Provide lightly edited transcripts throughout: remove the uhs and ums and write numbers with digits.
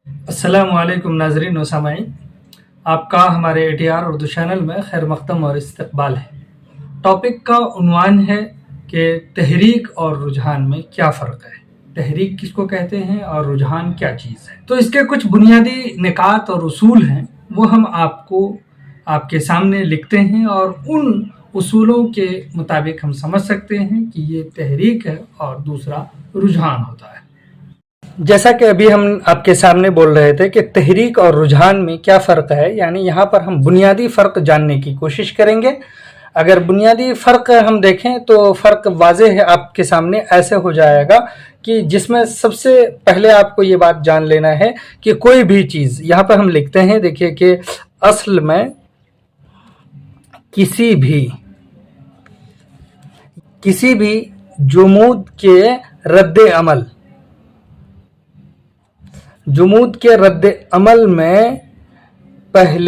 अस्सलामुअलैकुम नाजरीन व सामाईन, आपका हमारे ATR उर्दू चैनल में खैर मक़दम और इस्तकबाल है। टॉपिक का उन्वान है कि तहरीक और रुझान में क्या फ़र्क है, तहरीक किसको कहते हैं और रुझान क्या चीज़ है। तो इसके कुछ बुनियादी निकात और उसूल हैं, वो हम आपको आपके सामने लिखते हैं और उन उसूलों के मुताबिक हम समझ सकते हैं कि ये तहरीक है और दूसरा रुझान होता है। जैसा कि अभी हम आपके सामने बोल रहे थे कि तहरीक और रुझान में क्या फ़र्क है, यानी यहाँ पर हम बुनियादी फ़र्क जानने की कोशिश करेंगे। अगर बुनियादी फ़र्क हम देखें तो फ़र्क वाज़ेह है आपके सामने ऐसे हो जाएगा कि जिसमें सबसे पहले आपको ये बात जान लेना है कि कोई भी चीज़, यहाँ पर हम लिखते हैं, देखिए कि असल में किसी भी जुमूद के रद्द अमल में पहल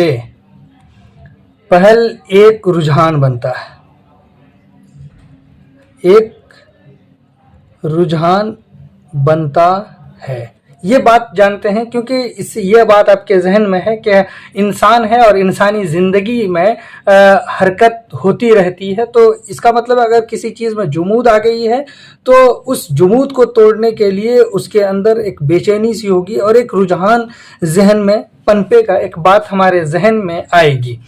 एक रुझान बनता है। ये बात जानते हैं क्योंकि इससे ये बात आपके जहन में है कि इंसान है और इंसानी ज़िंदगी में हरकत होती रहती है। तो इसका मतलब अगर किसी चीज़ में जुमूद आ गई है तो उस जुमूद को तोड़ने के लिए उसके अंदर एक बेचैनी सी होगी और एक रुझान जहन में पनपेगा, एक बात हमारे जहन में आएगी।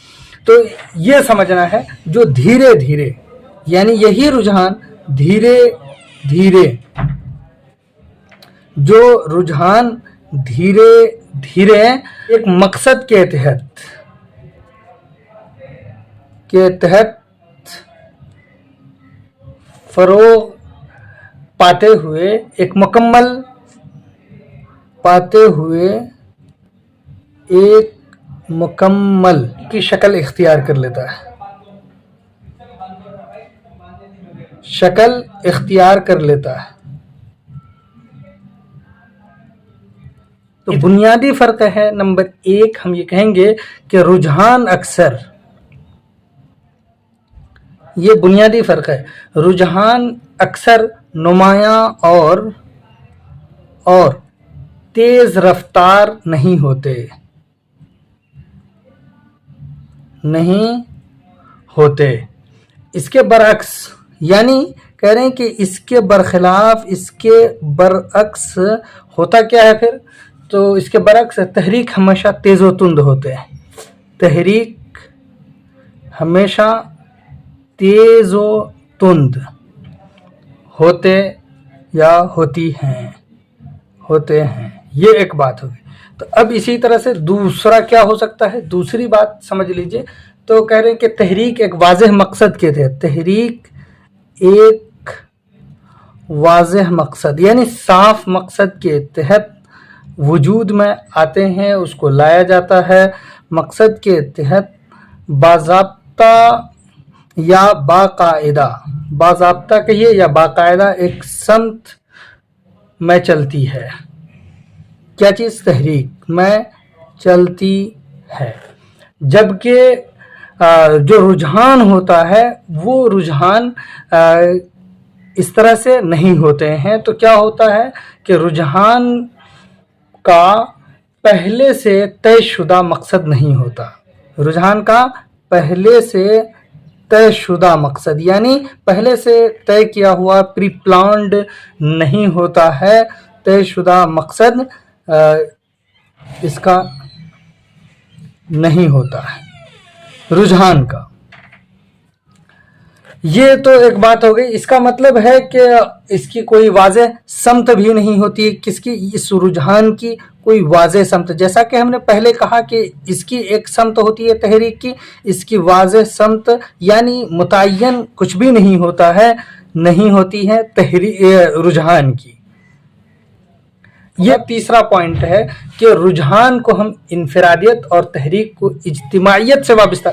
तो ये समझना है जो धीरे धीरे, यानी यही रुझान धीरे धीरे एक मकसद के तहत फरोग पाते हुए एक मुकम्मल की शक्ल इख्तियार कर लेता है। तो बुनियादी फ़र्क है, नंबर एक हम ये कहेंगे कि रुझान अक्सर, ये बुनियादी फ़र्क है, रुझान अक्सर नुमायां और तेज़ रफ्तार नहीं होते। इसके बरअक्स, यानी कह रहे हैं कि इसके बरखिलाफ, इसके बरअक्स होता क्या है फिर, तो इसके बरअक्स तहरीक हमेशा तेज़ व तुंद होते हैं। तहरीक हमेशा तेज़ व तुंद होते या होते हैं। ये एक बात होगी। तो अब इसी तरह से दूसरा क्या हो सकता है, दूसरी बात समझ लीजिए। तो कह रहे हैं कि तहरीक एक वाज़ेह मकसद के तहत, तहरीक एक वाज़ेह मकसद यानी साफ मकसद के तहत वजूद में आते हैं, उसको लाया जाता है। मकसद के तहत बाज़ाब्ता या बाज़ाब्ता कहिए या बाकायदा एक समत में चलती है। क्या चीज़ तहरीक में चलती है, जबकि जो रुझान होता है वो रुझान इस तरह से नहीं होते हैं। तो क्या होता है कि रुझान का पहले से तयशुदा मकसद नहीं होता। रुझान का पहले से तयशुदा मकसद यानी पहले से तय किया हुआ प्री प्लान्ड नहीं होता है। तयशुदा मकसद इसका नहीं होता है रुझान का। ये तो एक बात हो गई। इसका मतलब है कि इसकी कोई वाज़ेह समत भी नहीं होती, किसकी, इस रुझान की कोई वाज़ेह समत। जैसा कि हमने पहले कहा कि इसकी एक समत होती है तहरीक की, इसकी वाज़ेह समत यानी मुतय्यन कुछ भी नहीं होता है, नहीं होती है रुझान की। यह तीसरा पॉइंट है कि रुझान को हम इनफरादियत और तहरीक को इज्तिमाइयत से वाबस्ता,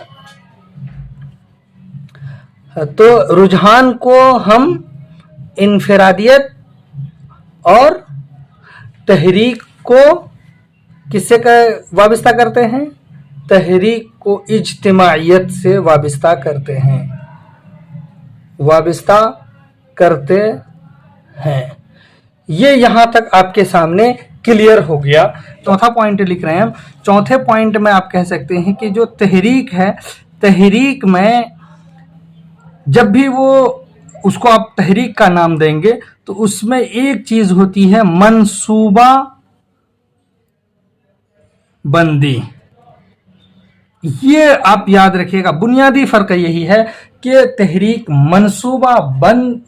तो रुझान को हम इनफरादियत और तहरीक को किससे वाबस्ता करते हैं, तहरीक को इज्तिमाइयत से वाबस्ता करते हैं। ये यहाँ तक आपके सामने क्लियर हो गया। चौथा पॉइंट लिख रहे हैं हम। चौथे पॉइंट में आप कह सकते हैं कि जो तहरीक है, तहरीक में जब भी वो उसको आप तहरीक का नाम देंगे तो उसमें एक चीज होती है मंसूबा बंदी। ये आप याद रखिएगा, बुनियादी फर्क यही है कि तहरीक मंसूबा बंद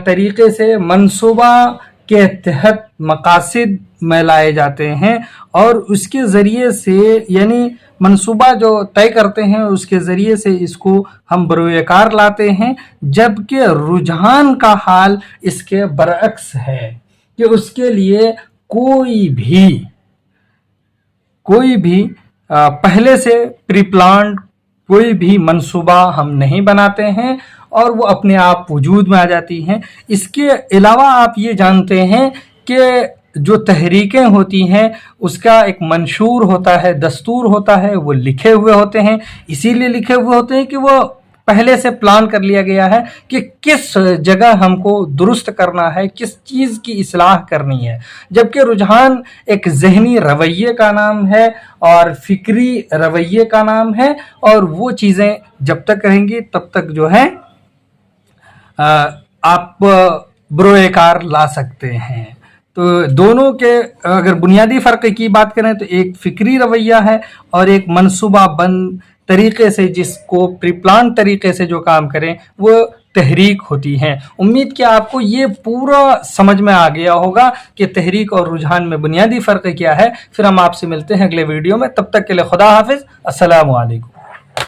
तरीके से मंसूबा के तहत मकासिद में लाए जाते हैं और उसके ज़रिए से, यानी मंसूबा जो तय करते हैं उसके ज़रिए से इसको हम बरोएकार लाते हैं, जबकि रुझान का हाल इसके बरअक्स है कि उसके लिए कोई भी पहले से प्री प्लान्ड कोई भी मंसूबा हम नहीं बनाते हैं और वो अपने आप वजूद में आ जाती हैं। इसके अलावा आप ये जानते हैं कि जो तहरीकें होती हैं उसका एक मंशूर होता है, दस्तूर होता है, वो लिखे हुए होते हैं। इसीलिए लिखे हुए होते हैं कि वो पहले से प्लान कर लिया गया है कि किस जगह हमको दुरुस्त करना है, किस चीज़ की इस्लाह करनी है। जबकि रुझान एक ज़हनी रवैये का नाम है और फ़िक्री रवैये का नाम है, और वो चीज़ें जब तक रहेंगी तब तक जो है आप बरोएकार ला सकते हैं। तो दोनों के अगर बुनियादी फ़र्क की बात करें तो एक फ़िक्री रवैया है और एक मंसूबा बंद तरीके से, जिसको प्रीप्लान तरीके से जो काम करें वो तहरीक होती हैं। उम्मीद कि आपको ये पूरा समझ में आ गया होगा कि तहरीक और रुझान में बुनियादी फ़र्क क्या है। फिर हम आपसे मिलते हैं अगले वीडियो में, तब तक के लिए खुदा हाफिज़, अस्सलामु अलैकुम।